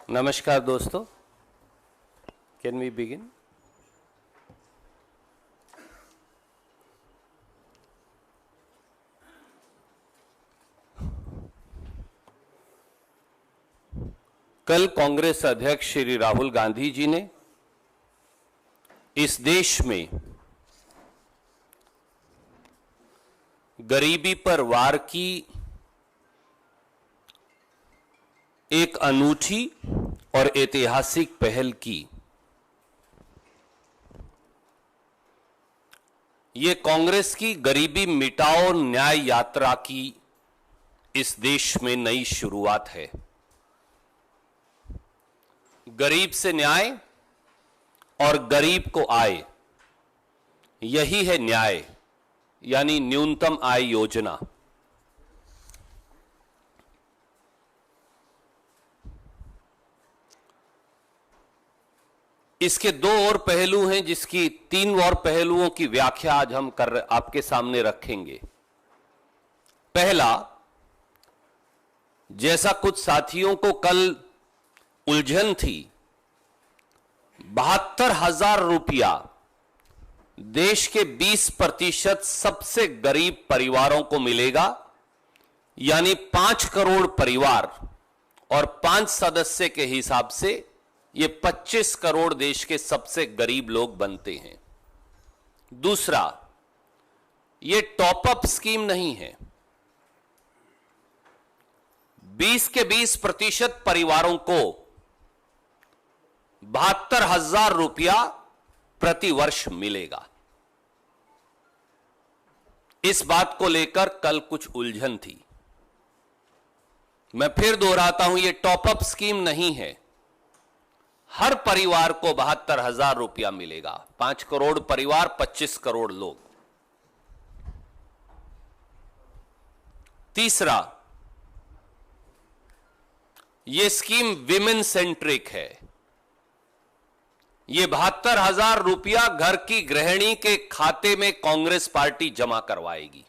नमस्कार दोस्तों, can we begin? कल कांग्रेस अध्यक्ष श्री राहुल गांधी जी ने इस देश में गरीबी पर वार की एक अनूठी और ऐतिहासिक पहल की। ये कांग्रेस की गरीबी मिटाओ न्याय यात्रा की इस देश में नई शुरुआत है। गरीब से न्याय और गरीब को आय, यही है न्याय, यानी न्यूनतम आय योजना। इसके दो और पहलू हैं, जिसकी तीन और पहलुओं की व्याख्या आज हम आपके सामने रखेंगे। पहला, जैसा कुछ साथियों को कल उलझन थी, 72,000 रुपया देश के 20% सबसे गरीब परिवारों को मिलेगा, यानी 5 करोड़ परिवार और 5 सदस्य के हिसाब से ये 25 करोड़ देश के सबसे गरीब लोग बनते हैं। दूसरा, ये टॉपअप स्कीम नहीं है। 20 के 20% परिवारों को 72,000 रुपया प्रति वर्ष मिलेगा। इस बात को लेकर कल कुछ उलझन थी। मैं फिर दोहराता हूं, यह टॉपअप स्कीम नहीं है। हर परिवार को 72,000 रुपया मिलेगा। 5 करोड़ परिवार, 25 करोड़ लोग। तीसरा, यह स्कीम विमेन सेंट्रिक है। यह 72,000 रुपया घर की गृहिणी के खाते में कांग्रेस पार्टी जमा करवाएगी।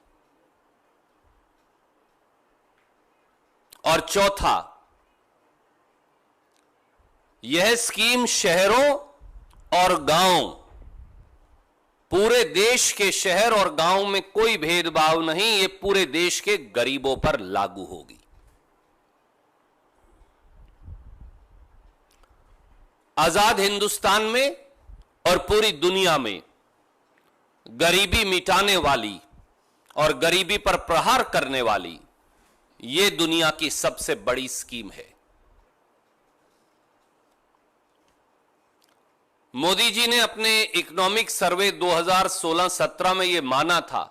और चौथा, यह स्कीम शहरों और गांव, पूरे देश के शहर और गांव में कोई भेदभाव नहीं, यह पूरे देश के गरीबों पर लागू होगी। आजाद हिंदुस्तान में और पूरी दुनिया में गरीबी मिटाने वाली और गरीबी पर प्रहार करने वाली यह दुनिया की सबसे बड़ी स्कीम है। मोदी जी ने अपने इकोनॉमिक सर्वे 2016-17 में यह माना था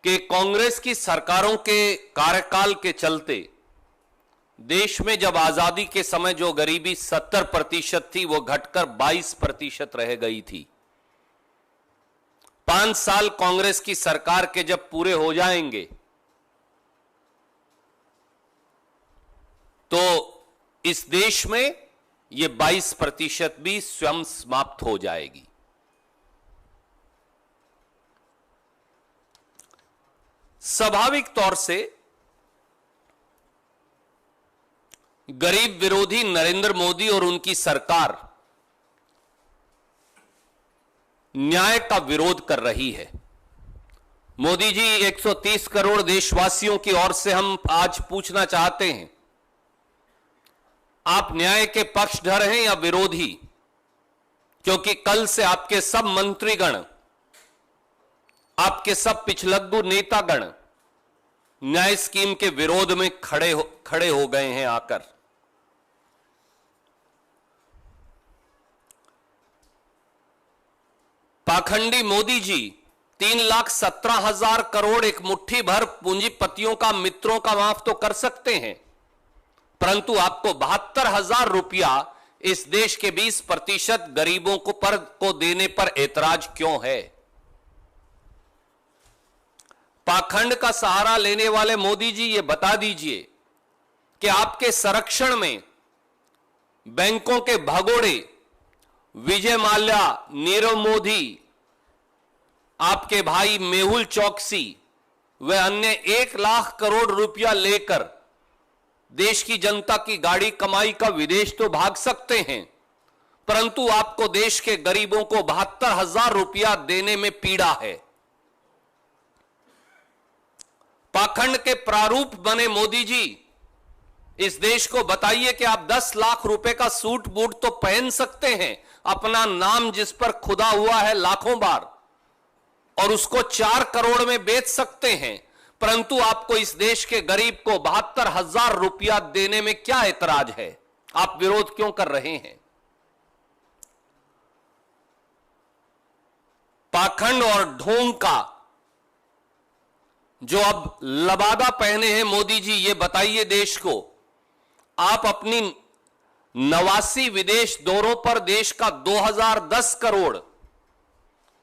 कि कांग्रेस की सरकारों के कार्यकाल के चलते देश में जब आजादी के समय जो गरीबी 70% थी, वो घटकर 22% रह गई थी। 5 साल कांग्रेस की सरकार के जब पूरे हो जाएंगे तो इस देश में ये 22% भी स्वयं समाप्त हो जाएगी। स्वाभाविक तौर से गरीब विरोधी नरेंद्र मोदी और उनकी सरकार न्याय का विरोध कर रही है। मोदी जी, 130 करोड़ देशवासियों की ओर से हम आज पूछना चाहते हैं, आप न्याय के पक्षधर हैं या विरोधी? क्योंकि कल से आपके सब मंत्रीगण, आपके सब पिछलग्गू नेतागण न्याय स्कीम के विरोध में खड़े हो गए हैं आकर। पाखंडी मोदी जी 3,17,000 करोड़ एक मुट्ठी भर पूंजीपतियों का, मित्रों का माफ तो कर सकते हैं, परंतु आपको 72,000 रुपया इस देश के 20% गरीबों को देने पर ऐतराज क्यों है? पाखंड का सहारा लेने वाले मोदी जी, ये बता दीजिए कि आपके संरक्षण में बैंकों के भगोड़े विजय माल्या, नीरव मोदी, आपके भाई मेहुल चौकसी व अन्य 1 लाख करोड़ रुपया लेकर देश की जनता की गाड़ी कमाई का विदेश तो भाग सकते हैं, परंतु आपको देश के गरीबों को 72,000 रुपया देने में पीड़ा है। पाखंड के प्रारूप बने मोदी जी, इस देश को बताइए कि आप 10 लाख रुपए का सूट बूट तो पहन सकते हैं, अपना नाम जिस पर खुदा हुआ है लाखों बार, और उसको 4 करोड़ में बेच सकते हैं, परंतु आपको इस देश के गरीब को 72,000 रुपया देने में क्या ऐतराज है? आप विरोध क्यों कर रहे हैं? पाखंड और ढोंग का जो अब लबादा पहने हैं मोदी जी, ये बताइए देश को, आप अपनी 89 विदेश दौरों पर देश का 2010 करोड़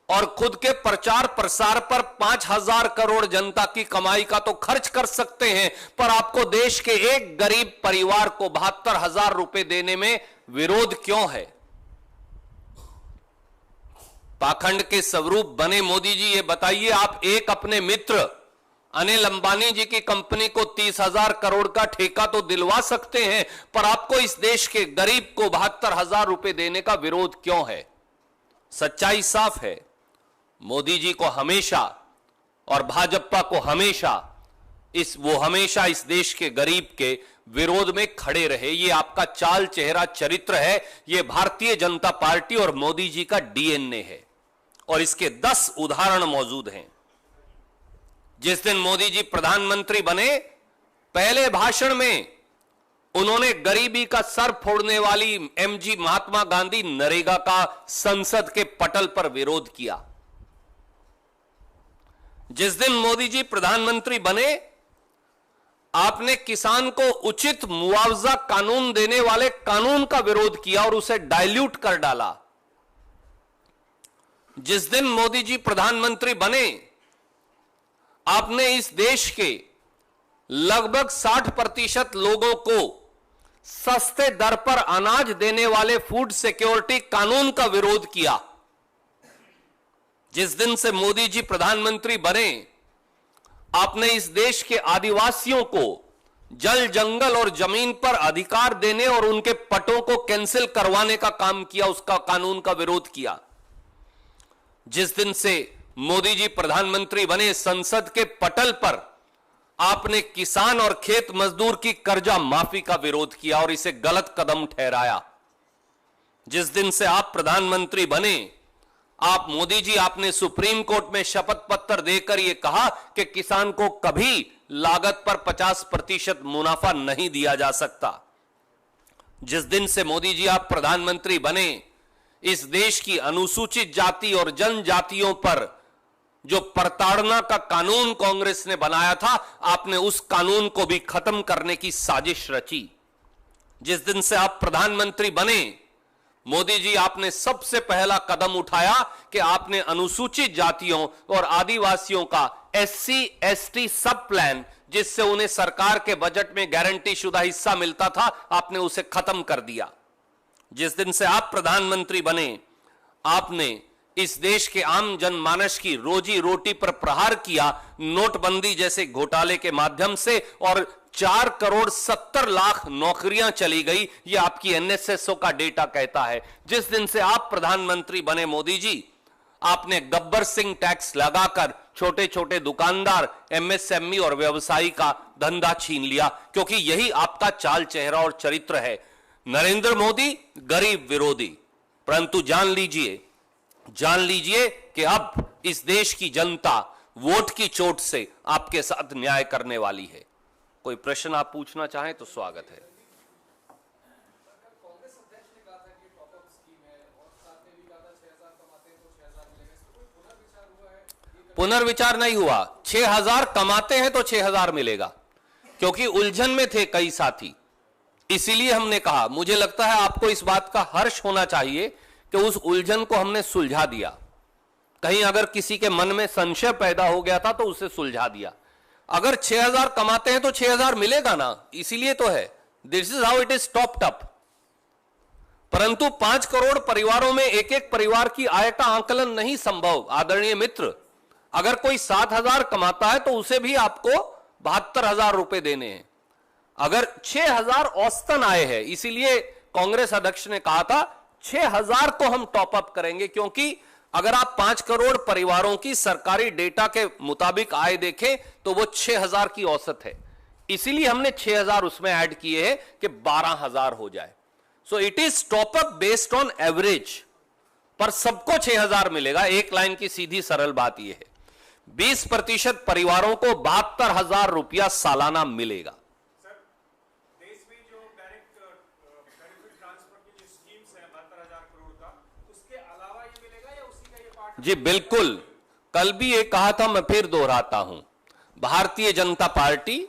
और खुद के प्रचार प्रसार पर 5,000 करोड़ जनता की कमाई का तो खर्च कर सकते हैं, पर आपको देश के एक गरीब परिवार को 72,000 रुपए देने में विरोध क्यों है? पाखंड के स्वरूप बने मोदी जी, ये बताइए, आप एक अपने मित्र अनिल अंबानी जी की कंपनी को 30,000 करोड़ का ठेका तो दिलवा सकते हैं, पर आपको इस देश के गरीब को 72,000 रुपए देने का विरोध क्यों है? सच्चाई साफ है, मोदी जी को हमेशा और भाजपा को हमेशा वो हमेशा इस देश के गरीब के विरोध में खड़े रहे। ये आपका चाल चेहरा चरित्र है, ये भारतीय जनता पार्टी और मोदी जी का डीएनए है, और इसके 10 उदाहरण मौजूद हैं। जिस दिन मोदी जी प्रधानमंत्री बने, पहले भाषण में उन्होंने गरीबी का सर फोड़ने वाली एमजी महात्मा गांधी नरेगा का संसद के पटल पर विरोध किया। जिस दिन मोदी जी प्रधानमंत्री बने, आपने किसान को उचित मुआवजा कानून देने वाले कानून का विरोध किया और उसे डाइल्यूट कर डाला। जिस दिन मोदी जी प्रधानमंत्री बने, आपने इस देश के लगभग 60% लोगों को सस्ते दर पर अनाज देने वाले फूड सिक्योरिटी कानून का विरोध किया। जिस दिन से मोदी जी प्रधानमंत्री बने, आपने इस देश के आदिवासियों को जल, जंगल और जमीन पर अधिकार देने और उनके पट्टों को कैंसिल करवाने का काम किया, उसका कानून का विरोध किया। जिस दिन से मोदी जी प्रधानमंत्री बने, संसद के पटल पर आपने किसान और खेत मजदूर की कर्जा माफी का विरोध किया और इसे गलत कदम ठहराया। जिस दिन से आप प्रधानमंत्री बने, आप मोदी जी, आपने सुप्रीम कोर्ट में शपथ पत्र देकर यह कहा कि किसान को कभी लागत पर 50% मुनाफा नहीं दिया जा सकता। जिस दिन से मोदी जी आप प्रधानमंत्री बने, इस देश की अनुसूचित जाति और जनजातियों पर जो प्रताड़ना का कानून कांग्रेस ने बनाया था, आपने उस कानून को भी खत्म करने की साजिश रची। जिस दिन से आप प्रधानमंत्री बने, मोदी जी, आपने सबसे पहला कदम उठाया कि आपने अनुसूचित जातियों और आदिवासियों का SC ST सब प्लान, जिससे उन्हें सरकार के बजट में गारंटी शुदा हिस्सा मिलता था, आपने उसे खत्म कर दिया। जिस दिन से आप प्रधानमंत्री बने, आपने इस देश के आम जनमानस की रोजी रोटी पर प्रहार किया, नोटबंदी जैसे घोटाले के माध्यम से, और 4,70,00,000 नौकरियां चली गई, ये आपकी NSSO का डेटा कहता है। जिस दिन से आप प्रधानमंत्री बने मोदी जी, आपने गब्बर सिंह टैक्स लगाकर छोटे छोटे दुकानदार, MSME और व्यवसायी का धंधा छीन लिया, क्योंकि यही आपका चाल चेहरा और चरित्र है। नरेंद्र मोदी गरीब विरोधी, परंतु जान लीजिए कि अब इस देश की जनता वोट की चोट से आपके साथ न्याय करने वाली है। कोई प्रश्न आप पूछना चाहें तो स्वागत है। पुनर्विचार नहीं हुआ, 6,000 कमाते हैं तो 6,000 मिलेगा, क्योंकि उलझन में थे कई साथी, इसीलिए हमने कहा। मुझे लगता है आपको इस बात का हर्ष होना चाहिए कि उस उलझन को हमने सुलझा दिया। कहीं अगर किसी के मन में संशय पैदा हो गया था तो उसे सुलझा दिया। अगर 6,000 कमाते हैं तो 6,000 मिलेगा ना, इसीलिए तो है। This is how it is topped up. परंतु 5 करोड़ परिवारों में एक एक परिवार की आय का आकलन नहीं संभव। आदरणीय मित्र, अगर कोई 7,000 कमाता है तो उसे भी आपको 72,000 रुपए देने हैं। अगर 6000 औसतन आए हैं, इसीलिए कांग्रेस अध्यक्ष ने कहा था 6000 को हम टॉप अप करेंगे, क्योंकि अगर आप 5 करोड़ परिवारों की सरकारी डेटा के मुताबिक आय देखें तो वो 6000 की औसत है। इसीलिए हमने 6000 उसमें ऐड किए हैं कि 12000 हो जाए। So it is top up based on average, पर सबको 6000 मिलेगा। एक लाइन की सीधी सरल बात यह है, 20% परिवारों को 72,000 रुपया सालाना मिलेगा। सर, देश में जो डायरेक्ट बेनिफिट ट्रांसफर की जो स्कीम्स है 72,000 करोड़ का, उसके अलावा ये मिलेगा या उसी का ये पार्ट? जी बिल्कुल, कल भी ये कहा था, मैं फिर दोहराता हूं, भारतीय जनता पार्टी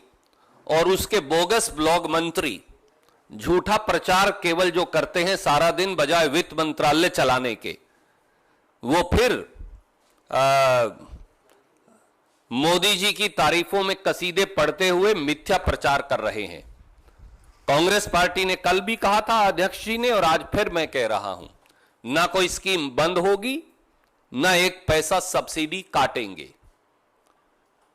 और उसके बोगस ब्लॉग मंत्री झूठा प्रचार केवल जो करते हैं सारा दिन बजाय वित्त मंत्रालय चलाने के, वो फिर मोदी जी की तारीफों में कसीदे पढ़ते हुए मिथ्या प्रचार कर रहे हैं। कांग्रेस पार्टी ने कल भी कहा था अध्यक्ष जी ने, और आज फिर मैं कह रहा हूं, ना कोई स्कीम बंद होगी, ना एक पैसा सब्सिडी काटेंगे।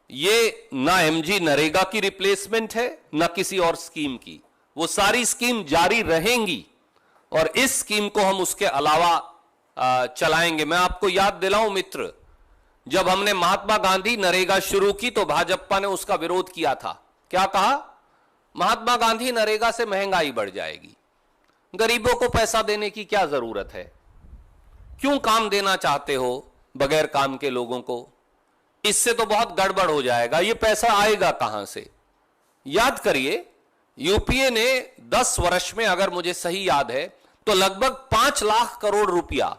ये ना एमजी नरेगा की रिप्लेसमेंट है, ना किसी और स्कीम की, वो सारी स्कीम जारी रहेंगी और इस स्कीम को हम उसके अलावा चलाएंगे। मैं आपको याद दिलाऊं मित्र, जब हमने महात्मा गांधी नरेगा शुरू की तो भाजपा ने उसका विरोध किया था। क्या कहा? महात्मा गांधी नरेगा से महंगाई बढ़ जाएगी, गरीबों को पैसा देने की क्या जरूरत है, क्यों काम देना चाहते हो बगैर काम के लोगों को, इससे तो बहुत गड़बड़ हो जाएगा, ये पैसा आएगा कहां से। याद करिए, यूपीए ने 10 वर्ष में, अगर मुझे सही याद है, तो लगभग 5 लाख करोड़ रुपया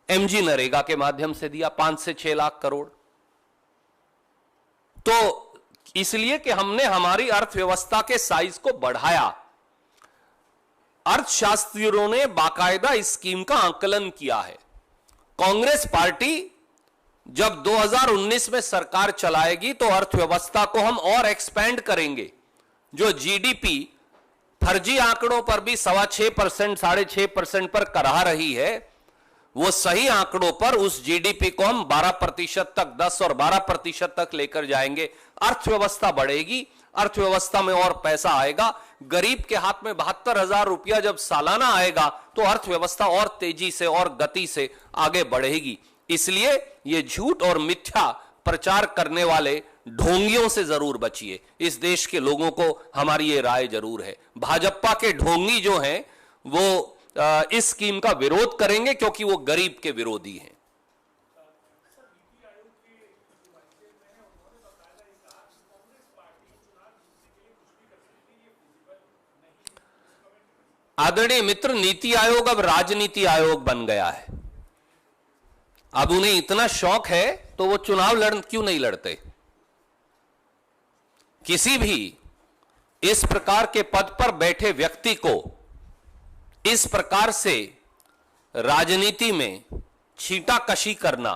एमजी नरेगा के माध्यम से दिया, 5 से 6 लाख करोड़। तो इसलिए कि हमने हमारी अर्थव्यवस्था के साइज को बढ़ाया। अर्थशास्त्रियों ने बाकायदा इस स्कीम का आकलन किया है। कांग्रेस पार्टी जब 2019 में सरकार चलाएगी तो अर्थव्यवस्था को हम और एक्सपेंड करेंगे। जो जीडीपी फर्जी आंकड़ों पर भी 6.25%, 6.5% पर करा रही है, वो सही आंकड़ों पर उस जीडीपी को हम 12% तक, 10 और 12% तक लेकर जाएंगे। अर्थव्यवस्था बढ़ेगी, अर्थव्यवस्था में और पैसा आएगा। गरीब के हाथ में 72,000 रुपया जब सालाना आएगा तो अर्थव्यवस्था और तेजी से और गति से आगे बढ़ेगी। इसलिए ये झूठ और मिथ्या प्रचार करने वाले ढोंगियों से जरूर बचिए। इस देश के लोगों को हमारी ये राय जरूर है। भाजपा के ढोंगी जो हैं वो इस स्कीम का विरोध करेंगे क्योंकि वो गरीब के विरोधी हैं। आदरणीय मित्र, नीति आयोग अब राजनीति आयोग बन गया है। अब उन्हें इतना शौक है तो वो चुनाव क्यों नहीं लड़ते? किसी भी इस प्रकार के पद पर बैठे व्यक्ति को इस प्रकार से राजनीति में छींटाकशी करना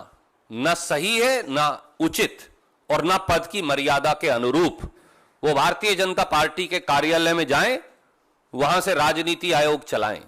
न सही है, न उचित और न पद की मर्यादा के अनुरूप। वो भारतीय जनता पार्टी के कार्यालय में जाएं, वहां से राजनीति आयोग चलाएं।